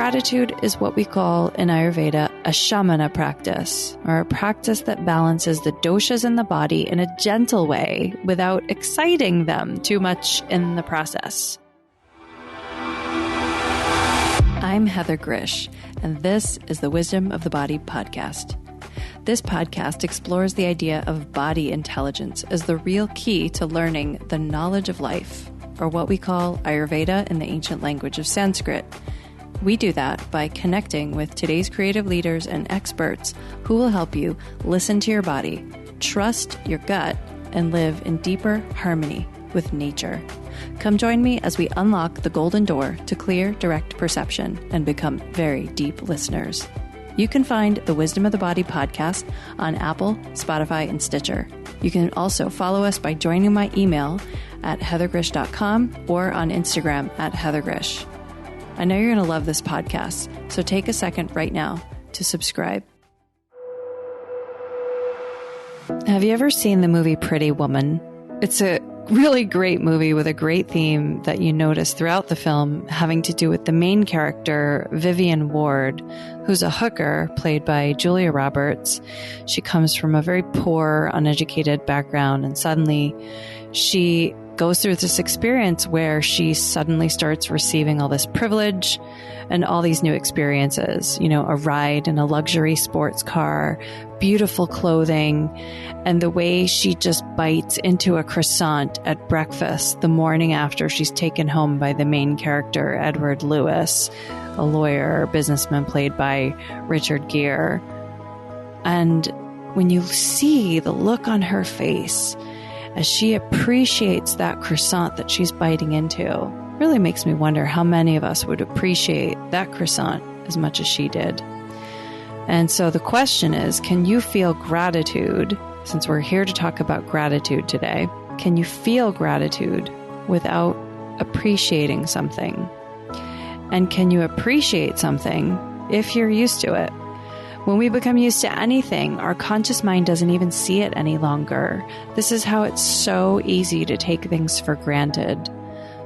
Gratitude is what we call in Ayurveda a shamana practice, or a practice that balances the doshas in the body in a gentle way without exciting them too much in the process. I'm Heather Grzych, and this is the Wisdom of the Body podcast. This podcast explores the idea of body intelligence as the real key to learning the knowledge of life, or what we call Ayurveda in the ancient language of Sanskrit. We do that by connecting with today's creative leaders and experts who will help you listen to your body, trust your gut, and live in deeper harmony with nature. Come join me as we unlock the golden door to clear, direct perception and become very deep listeners. You can find the Wisdom of the Body podcast on Apple, Spotify, and Stitcher. You can also follow us by joining my email at heathergrish.com or on Instagram at heathergrish. I know you're going to love this podcast, so take a second right now to subscribe. Have you ever seen the movie Pretty Woman? It's a really great movie with a great theme that you notice throughout the film, having to do with the main character, Vivian Ward, who's a hooker played by Julia Roberts. She comes from a very poor, uneducated background, and suddenly she goes through this experience where she suddenly starts receiving all this privilege and all these new experiences, you know, a ride in a luxury sports car, beautiful clothing, and the way she just bites into a croissant at breakfast the morning after she's taken home by the main character, Edward Lewis, a lawyer, businessman played by Richard Gere. And when you see the look on her face as she appreciates that croissant that she's biting into, really makes me wonder how many of us would appreciate that croissant as much as she did. And so the question is, can you feel gratitude? Since we're here to talk about gratitude today, can you feel gratitude without appreciating something? And can you appreciate something if you're used to it? When we become used to anything, our conscious mind doesn't even see it any longer. This is how it's so easy to take things for granted.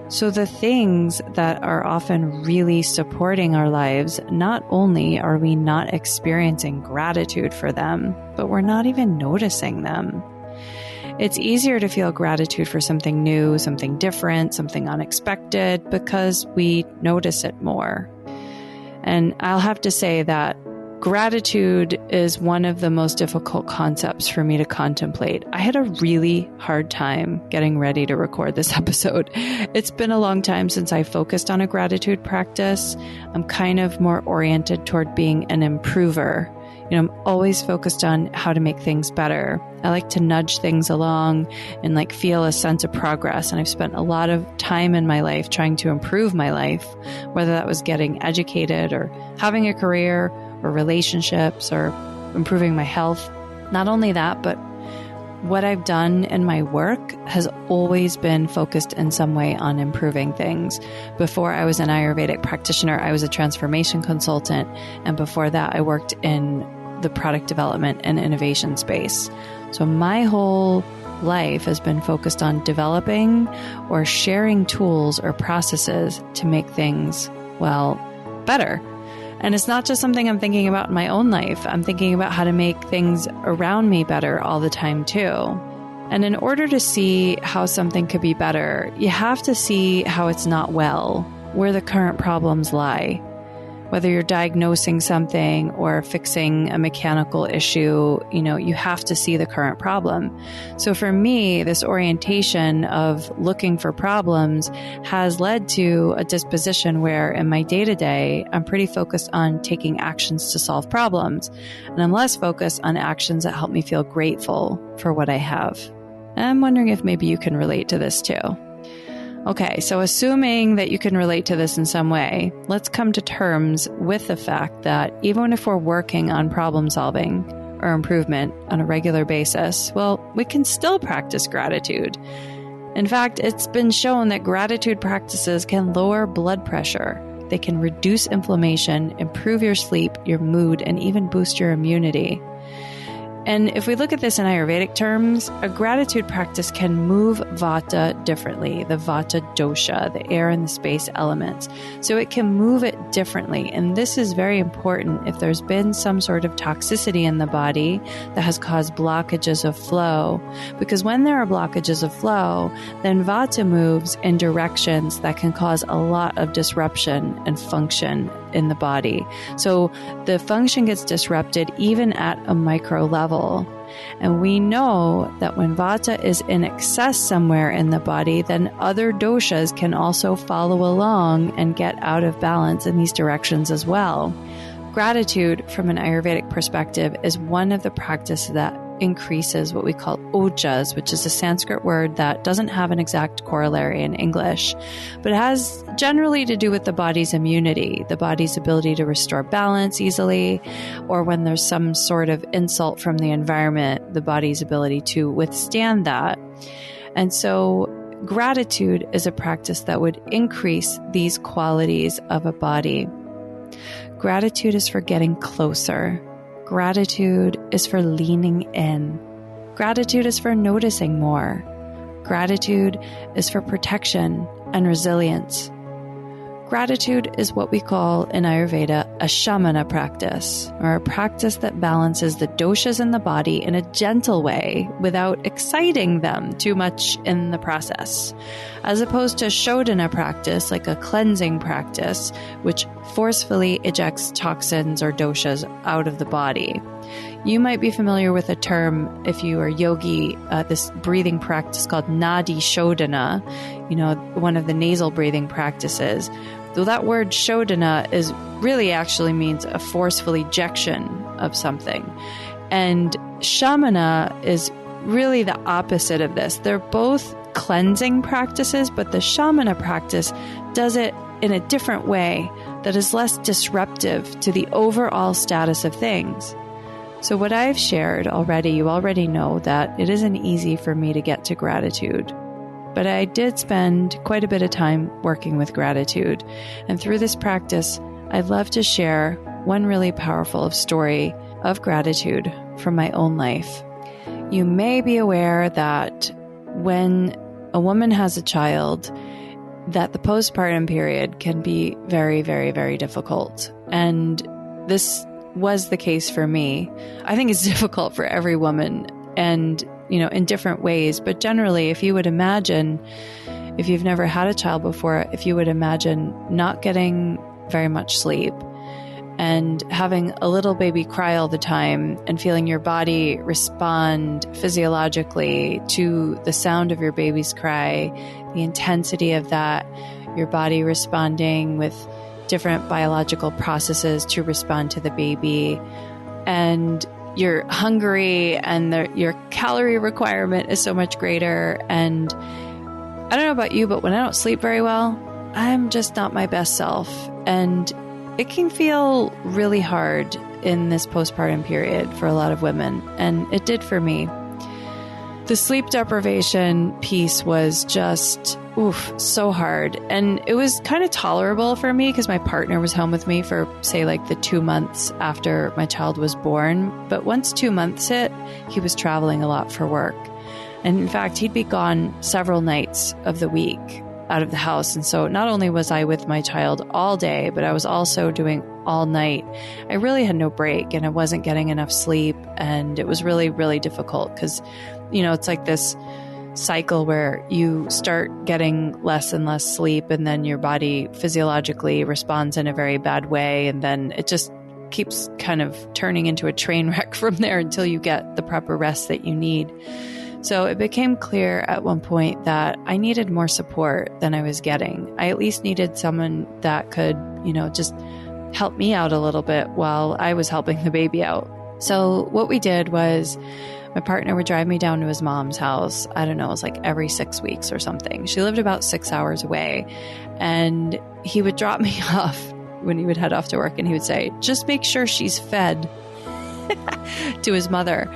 So the things that are often really supporting our lives, not only are we not experiencing gratitude for them, but we're not even noticing them. It's easier to feel gratitude for something new, something different, something unexpected, because we notice it more. And I'll have to say that gratitude is one of the most difficult concepts for me to contemplate. I had a really hard time getting ready to record this episode. It's been a long time since I focused on a gratitude practice. I'm kind of more oriented toward being an improver. You know, I'm always focused on how to make things better. I like to nudge things along and feel a sense of progress. And I've spent a lot of time in my life trying to improve my life, whether that was getting educated or having a career or relationships or improving my health. Not only that, but what I've done in my work has always been focused in some way on improving things. Before I was an Ayurvedic practitioner, I was a transformation consultant. And before that, I worked in the product development and innovation space. So my whole life has been focused on developing or sharing tools or processes to make things, better. And it's not just something I'm thinking about in my own life. I'm thinking about how to make things around me better all the time too. And in order to see how something could be better, you have to see how it's not well, where the current problems lie. Whether you're diagnosing something or fixing a mechanical issue, you have to see the current problem. So for me, this orientation of looking for problems has led to a disposition where in my day-to-day, I'm pretty focused on taking actions to solve problems. And I'm less focused on actions that help me feel grateful for what I have. And I'm wondering if maybe you can relate to this too. Okay, so assuming that you can relate to this in some way, let's come to terms with the fact that even if we're working on problem solving or improvement on a regular basis, we can still practice gratitude. In fact, it's been shown that gratitude practices can lower blood pressure. They can reduce inflammation, improve your sleep, your mood, and even boost your immunity. And if we look at this in Ayurvedic terms, a gratitude practice can move Vata differently, the Vata dosha, the air and the space elements. So it can move it differently. And this is very important if there's been some sort of toxicity in the body that has caused blockages of flow. Because when there are blockages of flow, then Vata moves in directions that can cause a lot of disruption and function in the body. So the function gets disrupted even at a micro level. And we know that when Vata is in excess somewhere in the body, then other doshas can also follow along and get out of balance in these directions as well. Gratitude, from an Ayurvedic perspective, is one of the practices that increases what we call ojas, which is a Sanskrit word that doesn't have an exact corollary in English, but it has generally to do with the body's immunity, the body's ability to restore balance easily, or when there's some sort of insult from the environment, the body's ability to withstand that. And so gratitude is a practice that would increase these qualities of a body. Gratitude is for getting closer. Gratitude is for leaning in. Gratitude is for noticing more. Gratitude is for protection and resilience. Gratitude is what we call in Ayurveda a shamana practice, or a practice that balances the doshas in the body in a gentle way without exciting them too much in the process, as opposed to Shodhana practice, like a cleansing practice, which forcefully ejects toxins or doshas out of the body. You might be familiar with a term, if you are yogi, this breathing practice called Nadi Shodhana, one of the nasal breathing practices. Though that word Shodhana is really actually means a forceful ejection of something. And Shamana is really the opposite of this. They're both cleansing practices, but the Shamana practice does it in a different way that is less disruptive to the overall status of things. So what I've shared already, you already know that it isn't easy for me to get to gratitude. But I did spend quite a bit of time working with gratitude. And through this practice, I'd love to share one really powerful story of gratitude from my own life. You may be aware that when a woman has a child, that the postpartum period can be very, very, very difficult. And this was the case for me. I think it's difficult for every woman, and in different ways. But generally, if you would imagine, if you've never had a child before, if you would imagine not getting very much sleep and having a little baby cry all the time and feeling your body respond physiologically to the sound of your baby's cry, the intensity of that, your body responding with different biological processes to respond to the baby, and you're hungry and your calorie requirement is so much greater. And I don't know about you, but when I don't sleep very well, I'm just not my best self. And it can feel really hard in this postpartum period for a lot of women. And it did for me. The sleep deprivation piece was just, so hard. And it was kind of tolerable for me because my partner was home with me for, say, like the 2 months after my child was born. But once 2 months hit, he was traveling a lot for work. And in fact, he'd be gone several nights of the week out of the house. And so not only was I with my child all day, but I was also doing all night. I really had no break and I wasn't getting enough sleep. And it was really, really difficult because, it's like this cycle where you start getting less and less sleep, and then your body physiologically responds in a very bad way. And then it just keeps kind of turning into a train wreck from there until you get the proper rest that you need. So it became clear at one point that I needed more support than I was getting. I at least needed someone that could, just help me out a little bit while I was helping the baby out. So what we did was my partner would drive me down to his mom's house. I don't know, it was like every 6 weeks or something. She lived about 6 hours away, and he would drop me off when he would head off to work, and he would say, just make sure she's fed to his mother.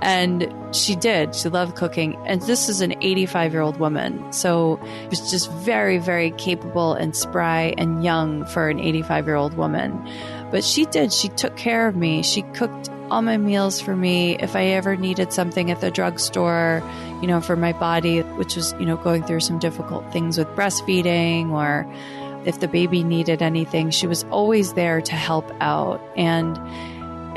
And she did. She loved cooking. And this is an 85-year-old woman. So it was just very, very capable and spry and young for an 85-year-old woman. But she did. She took care of me. She cooked all my meals for me. If I ever needed something at the drugstore, for my body, which was, going through some difficult things with breastfeeding, or if the baby needed anything, she was always there to help out. And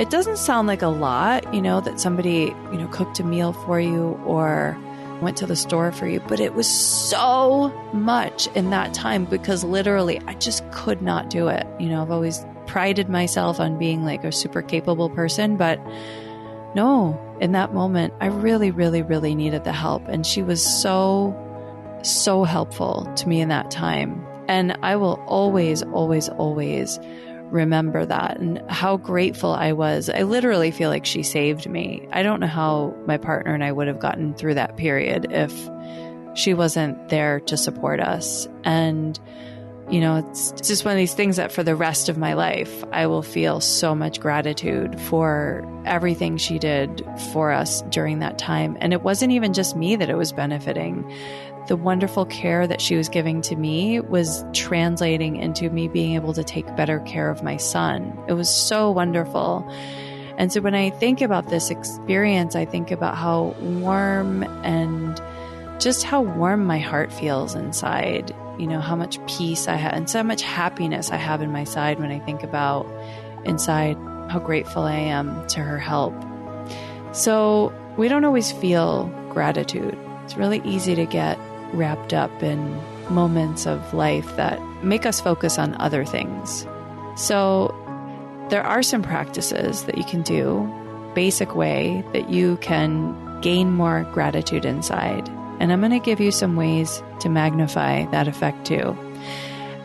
it doesn't sound like a lot, that somebody, cooked a meal for you or went to the store for you, but it was so much in that time because literally I just could not do it. I've always prided myself on being like a super capable person, but no, in that moment, I really, really, really needed the help. And she was so helpful to me in that time. And I will always, always, always remember that and how grateful I was. I literally feel like she saved me. I don't know how my partner and I would have gotten through that period if she wasn't there to support us. And, it's just one of these things that for the rest of my life, I will feel so much gratitude for everything she did for us during that time. And it wasn't even just me that it was benefiting. The wonderful care that she was giving to me was translating into me being able to take better care of my son. It was so wonderful. And so when I think about this experience, I think about how warm and just how warm my heart feels inside, how much peace I have and so much happiness I have in my side when I think about inside how grateful I am to her help. So we don't always feel gratitude. It's really easy to get wrapped up in moments of life that make us focus on other things. So there are some practices that you can do, basic way that you can gain more gratitude inside. And I'm going to give you some ways to magnify that effect too.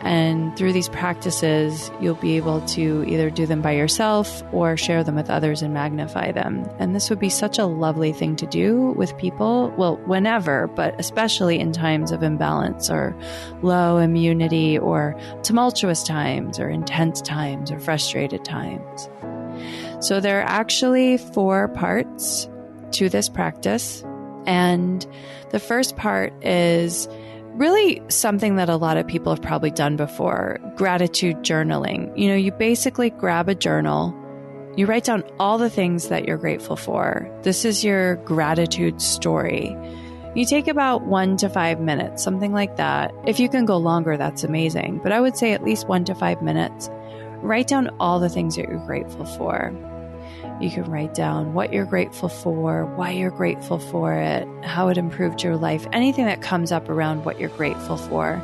And through these practices, you'll be able to either do them by yourself or share them with others and magnify them. And this would be such a lovely thing to do with people, well, whenever, but especially in times of imbalance or low immunity or tumultuous times or intense times or frustrated times. So there are actually 4 parts to this practice. And the first part is really something that a lot of people have probably done before, gratitude journaling. You basically grab a journal, you write down all the things that you're grateful for. This is your gratitude story. You take about 1 to 5 minutes, something like that. If you can go longer, that's amazing. But I would say at least 1 to 5 minutes. Write down all the things that you're grateful for. You can write down what you're grateful for, why you're grateful for it, how it improved your life, anything that comes up around what you're grateful for.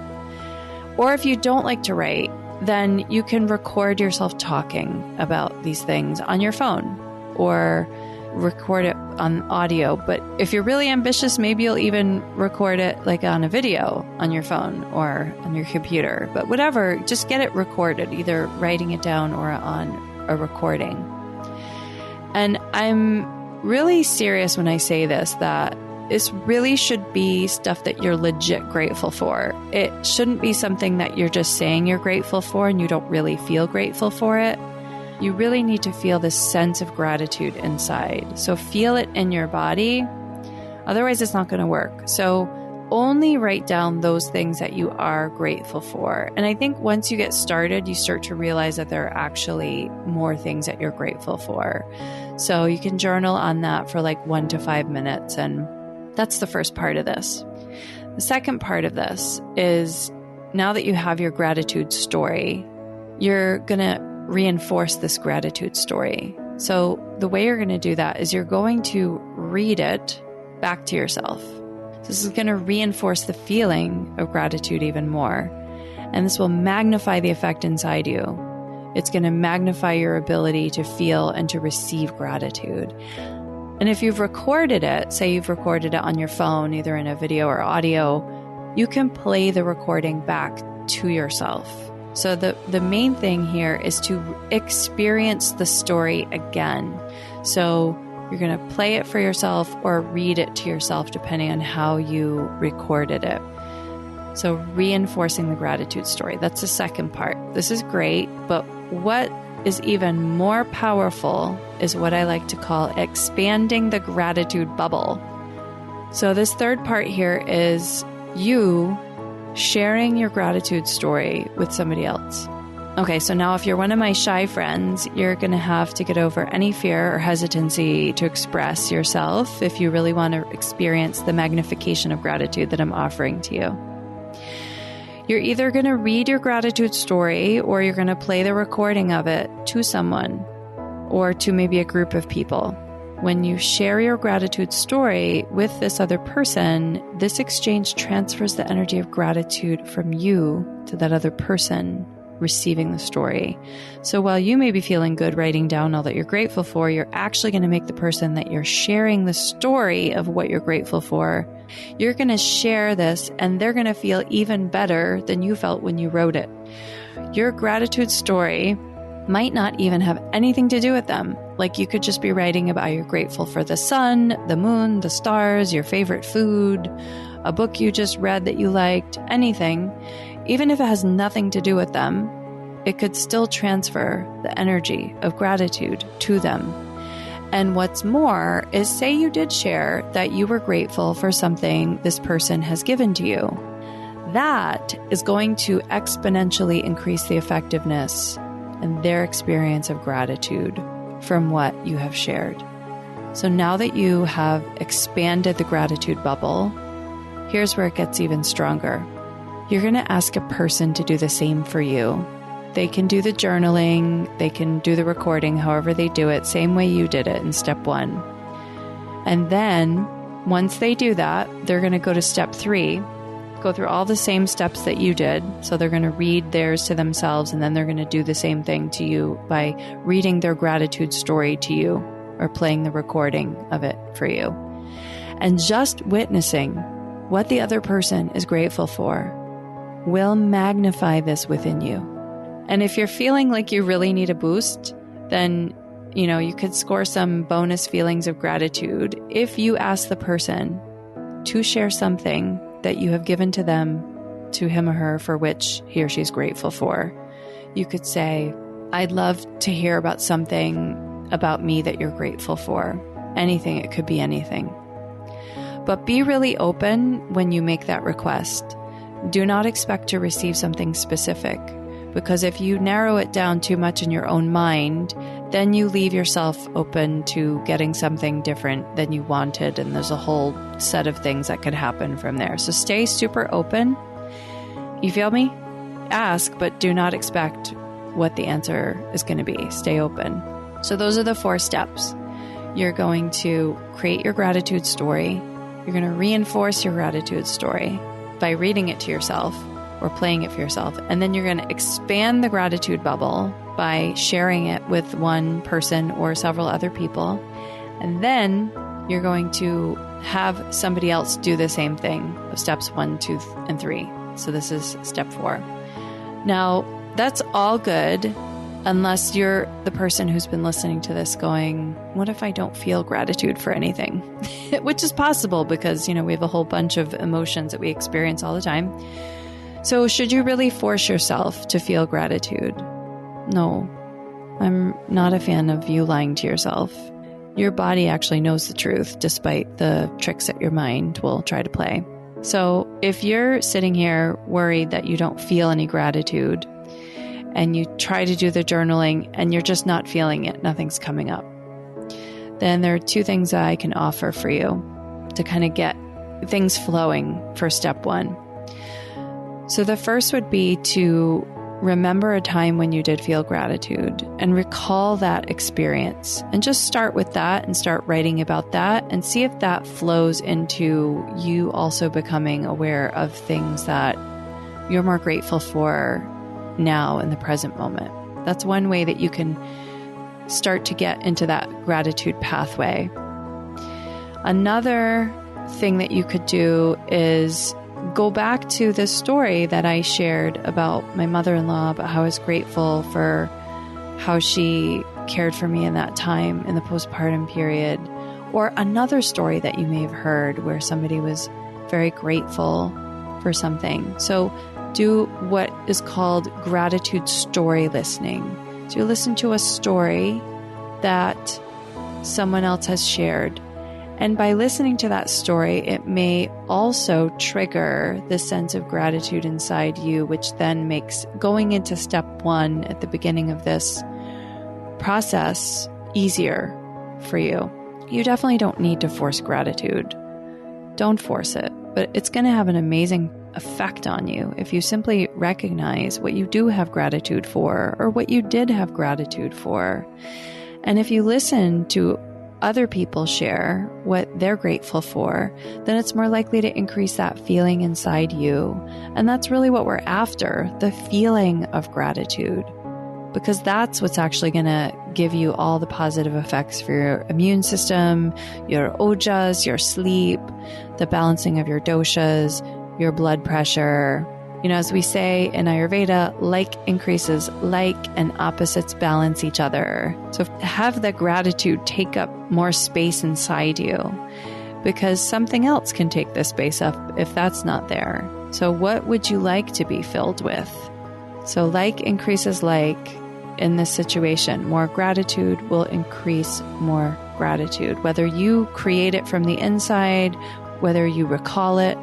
Or if you don't like to write, then you can record yourself talking about these things on your phone or record it on audio. But if you're really ambitious, maybe you'll even record it like on a video on your phone or on your computer. But whatever, just get it recorded, either writing it down or on a recording. And I'm really serious when I say this, that this really should be stuff that you're legit grateful for. It shouldn't be something that you're just saying you're grateful for and you don't really feel grateful for it. You really need to feel this sense of gratitude inside. So feel it in your body. Otherwise, it's not going to work. So only write down those things that you are grateful for. And I think once you get started, you start to realize that there are actually more things that you're grateful for. So you can journal on that for like 1 to 5 minutes. And that's the first part of this. The second part of this is now that you have your gratitude story, you're going to reinforce this gratitude story. So the way you're going to do that is you're going to read it back to yourself. This is going to reinforce the feeling of gratitude even more. And this will magnify the effect inside you. It's going to magnify your ability to feel and to receive gratitude. And if you've recorded it, say you've recorded it on your phone, either in a video or audio, you can play the recording back to yourself. So the main thing here is to experience the story again. So you're going to play it for yourself or read it to yourself, depending on how you recorded it. So reinforcing the gratitude story. That's the second part. This is great, but what is even more powerful is what I like to call expanding the gratitude bubble. So this third part here is you sharing your gratitude story with somebody else. Okay, so now if you're one of my shy friends, you're going to have to get over any fear or hesitancy to express yourself if you really want to experience the magnification of gratitude that I'm offering to you. You're either going to read your gratitude story or you're going to play the recording of it to someone or to maybe a group of people. When you share your gratitude story with this other person, this exchange transfers the energy of gratitude from you to that other person receiving the story. So while you may be feeling good writing down all that you're grateful for, you're actually going to make the person that you're sharing the story of what you're grateful for, you're going to share this and they're going to feel even better than you felt when you wrote it. Your gratitude story might not even have anything to do with them. Like you could just be writing about how you're grateful for the sun, the moon, the stars, your favorite food, a book you just read that you liked, anything. Even if it has nothing to do with them, it could still transfer the energy of gratitude to them. And what's more is, say you did share that you were grateful for something this person has given to you. That is going to exponentially increase the effectiveness and their experience of gratitude from what you have shared. So now that you have expanded the gratitude bubble, here's where it gets even stronger. You're going to ask a person to do the same for you. They can do the journaling, they can do the recording, however they do it, same way you did it in step 1. And then once they do that, they're going to go to step 3, go through all the same steps that you did. So they're going to read theirs to themselves, and then they're going to do the same thing to you by reading their gratitude story to you or playing the recording of it for you. And just witnessing what the other person is grateful for will magnify this within you. And if you're feeling like you really need a boost, then, you could score some bonus feelings of gratitude if you ask the person to share something that you have given to them, to him or her, for which he or she is grateful for. You could say, I'd love to hear about something about me that you're grateful for. Anything, it could be anything. But be really open when you make that request. Do not expect to receive something specific, because if you narrow it down too much in your own mind, then you leave yourself open to getting something different than you wanted, and there's a whole set of things that could happen from there. So stay super open. You feel me? Ask, but do not expect what the answer is going to be. Stay open. So those are the 4 steps. You're going to create your gratitude story. You're going to reinforce your gratitude story by reading it to yourself or playing it for yourself. And then you're going to expand the gratitude bubble by sharing it with one person or several other people. And then you're going to have somebody else do the same thing of steps 1, 2, and 3. So this is step 4. Now, that's all good unless you're the person who's been listening to this going, what if I don't feel gratitude for anything? Which is possible because, we have a whole bunch of emotions that we experience all the time. So should you really force yourself to feel gratitude? No, I'm not a fan of you lying to yourself. Your body actually knows the truth, despite the tricks that your mind will try to play. So if you're sitting here worried that you don't feel any gratitude, and you try to do the journaling and you're just not feeling it, nothing's coming up, then there are 2 things that I can offer for you to kind of get things flowing for step 1. So the first would be to remember a time when you did feel gratitude and recall that experience, and just start with that and start writing about that and see if that flows into you also becoming aware of things that you're more grateful for now in the present moment. That's one way that you can start to get into that gratitude pathway. Another thing that you could do is go back to this story that I shared about my mother-in-law, about how I was grateful for how she cared for me in that time in the postpartum period, or another story that you may have heard where somebody was very grateful for something. So do what is called gratitude story listening. So you listen to a story that someone else has shared, And by listening to that story, it may also trigger the sense of gratitude inside you, which then makes going into step 1 at the beginning of this process easier for you. You definitely don't need to force gratitude. Don't force it, but it's going to have an amazing effect on you if you simply recognize what you do have gratitude for or what you did have gratitude for. And if you listen to other people share what they're grateful for, then it's more likely to increase that feeling inside you. And that's really what we're after, the feeling of gratitude, because that's what's actually going to give you all the positive effects for your immune system, your ojas, your sleep, the balancing of your doshas, your blood pressure. You know, as we say in Ayurveda, like increases like and opposites balance each other. So have that gratitude take up more space inside you, because something else can take this space up if that's not there. So what would you like to be filled with? So like increases like in this situation. More gratitude will increase more gratitude. Whether you create it from the inside, whether you recall it,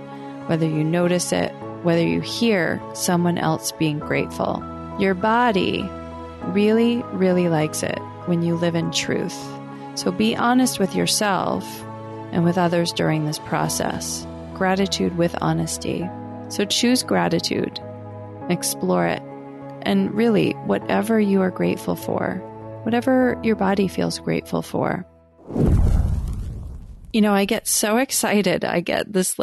whether you notice it, whether you hear someone else being grateful. Your body really, really likes it when you live in truth. So be honest with yourself and with others during this process. Gratitude with honesty. So choose gratitude, explore it, and really whatever you are grateful for, whatever your body feels grateful for. You know, I get so excited. I get this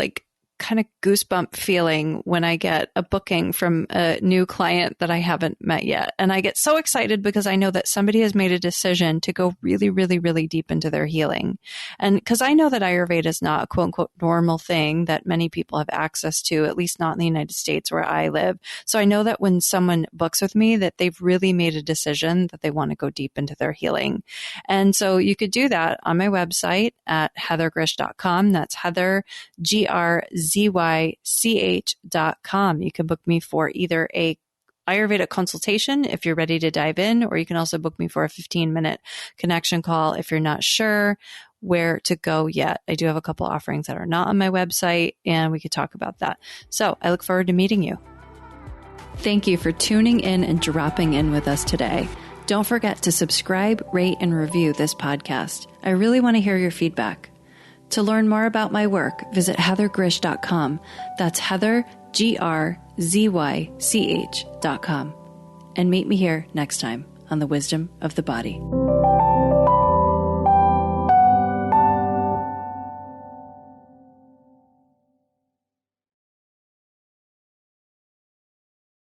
kind of goosebump feeling when I get a booking from a new client that I haven't met yet. And I get so excited because I know that somebody has made a decision to go really, really, really deep into their healing. And because I know that Ayurveda is not a quote unquote normal thing that many people have access to, at least not in the United States where I live. So I know that when someone books with me, that they've really made a decision that they want to go deep into their healing. And so you could do that on my website at heathergrzych.com. That's Heather, GRZYCH.com. You can book me for either a Ayurvedic consultation if you're ready to dive in, or you can also book me for a 15-minute connection call if you're not sure where to go yet. I do have a couple offerings that are not on my website, and we could talk about that. So I look forward to meeting you. Thank you for tuning in and dropping in with us today. Don't forget to subscribe, rate, and review this podcast. I really want to hear your feedback. To learn more about my work, visit heathergrzych.com. That's Heather, GRZYCH.com. And meet me here next time on The Wisdom of the Body.